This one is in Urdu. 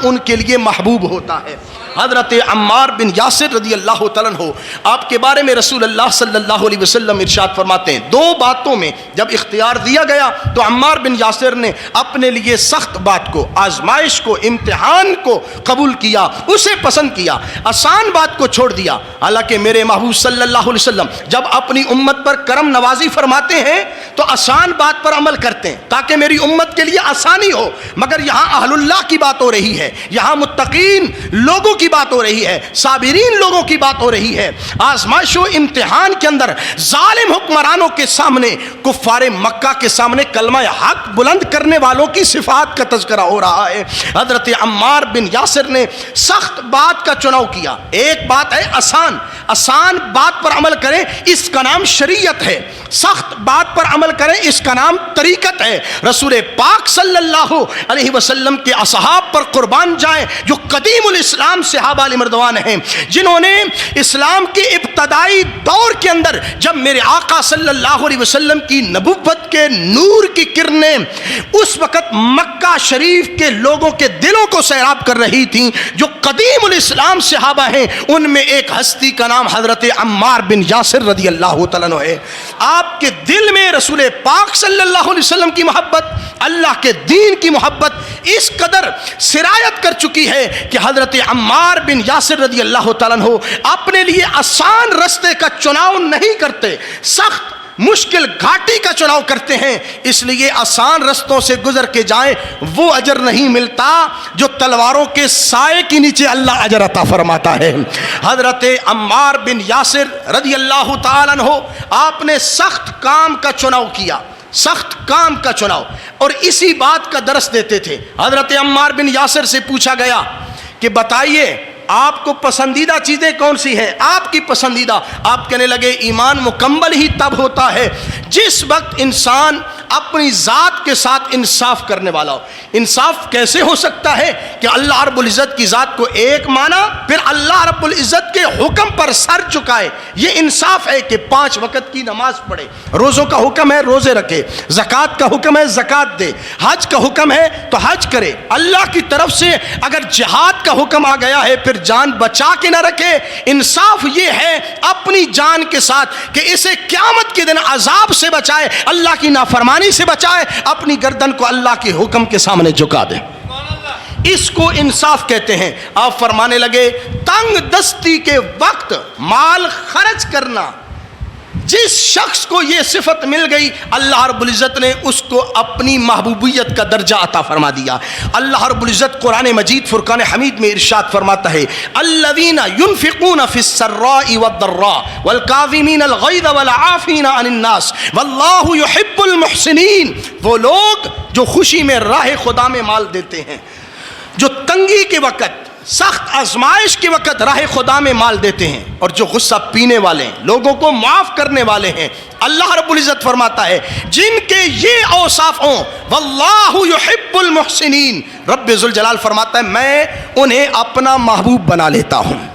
ان کے لیے محبوب ہوتا ہے۔ حضرت عمار بن یاسر رضی اللہ تعالیٰ عنہ، آپ کے بارے میں رسول اللہ صلی اللہ علیہ وسلم ارشاد فرماتے ہیں، دو باتوں میں جب اختیار دیا گیا تو عمار بن یاسر نے اپنے لیے سخت بات کو، آزمائش کو، امتحان کو قبول کیا، اسے پسند کیا، آسان بات کو چھوڑ دیا۔ حالانکہ میرے محبوب صلی اللہ علیہ وسلم جب اپنی امت پر کرم نوازی فرماتے ہیں تو آسان بات پر عمل کرتے ہیں تاکہ میری امت کے لیے آسانی ہو، مگر یہاں اہل اللہ کی بات ہو رہی ہے، یہاں متقین لوگوں کی بات ہو رہی ہے، صابرین لوگوں کی بات ہو رہی ہے۔ آزمائش و امتحان کے اندر ظالم حکمرانوں کے سامنے، کفار مکہ کے سامنے کلمہ حق بلند کرنے والوں کی صفات کا تذکرہ ہو رہا ہے۔ حضرت عمار بن یاسر نے سخت بات کا چناؤ کیا۔ ایک بات ہے آسان بات پر عمل کریں، اس کا نام شریعت ہے، سخت بات پر عمل کریں، اس کا نام طریقت ہے۔ رسول پاک صلی اللہ علیہ وسلم کے اصحاب پر قربان جائیں جو قدیم الاسلام صحابہ علیہ مردوان ہیں، جنہوں نے اسلام کے ابتدائی دور کے اندر جب میرے آقا صلی اللہ علیہ وسلم کی نبوت کے نور کی کرنیں اس وقت مکہ شریف کے لوگوں کے دلوں کو سیراب کر رہی تھیں، جو قدیم الاسلام صحابہ ہیں، ان میں ایک ہستی کا نام حضرت عمار بن یاسر رضی اللہ تعالیٰ عنہ ہے۔ آپ کے دل میں رسول پاک صلی اللہ علیہ وسلم کی محبت، اللہ کے دین کی محبت اس قدر سرایت کر چکی ہے کہ حضرت عمار بن یاسر رضی اللہ تعالیٰ عنہ اپنے لیے آسان رستے کا چناؤ نہیں کرتے، سخت مشکل گھاٹی کا چناؤ کرتے ہیں۔ اس لیے آسان رستوں سے گزر کے جائیں، وہ اجر نہیں ملتا جو تلواروں کے سائے کے نیچے اللہ اجر عطا فرماتا ہے۔ حضرت عمار بن یاسر رضی اللہ تعالیٰ عنہ آپ نے سخت کام کا چناؤ کیا، سخت کام کا چناؤ، اور اسی بات کا درس دیتے تھے۔ حضرت عمار بن یاسر سے پوچھا گیا کہ بتائیے آپ کو پسندیدہ چیزیں کون سی ہیں، آپ کی پسندیدہ؟ آپ کہنے لگے ایمان مکمل ہی تب ہوتا ہے جس وقت انسان اپنی ذات کے ساتھ انصاف کرنے والا ہو۔ انصاف کیسے ہو سکتا ہے کہ اللہ رب العزت کی ذات کو ایک مانا، پھر اللہ رب العزت کے حکم پر سر چکائے؟ یہ انصاف ہے کہ 5 وقت کی نماز پڑھے، روزوں کا حکم ہے روزے رکھے، زکوٰۃ کا حکم ہے زکوٰۃ دے، حج کا حکم ہے تو حج کرے۔ اللہ کی طرف سے اگر جہاد کا حکم آ گیا ہے پھر جان بچا کے نہ رکھے۔ انصاف یہ ہے اپنی جان کے ساتھ کہ اسے قیامت کے دن عذاب سے بچائے، اللہ کی نافرمانی سے بچائے، اپنی گردن کو اللہ کے حکم کے سامنے جھکا دے۔ اس کو انصاف کہتے ہیں۔ آپ فرمانے لگے تنگ دستی کے وقت مال خرچ کرنا، جس شخص کو یہ صفت مل گئی اللہ رب العزت نے اس کو اپنی محبوبیت کا درجہ عطا فرما دیا۔ اللہ رب العزت قرآن مجید فرقان حمید میں ارشاد فرماتا ہے الذین ينفقون فی السراء والضراء والکاظمین الغیظ والعافین عن الناس واللہ یحب المحسنین۔ وہ لوگ جو خوشی میں راہ خدا میں مال دیتے ہیں، جو تنگی کے وقت، سخت آزمائش کے وقت راہ خدا میں مال دیتے ہیں، اور جو غصہ پینے والے ہیں، لوگوں کو معاف کرنے والے ہیں، اللہ رب العزت فرماتا ہے جن کے یہ اوصاف ہوں واللہ یحب المحسنین، رب ذوالجلال فرماتا ہے میں انہیں اپنا محبوب بنا لیتا ہوں۔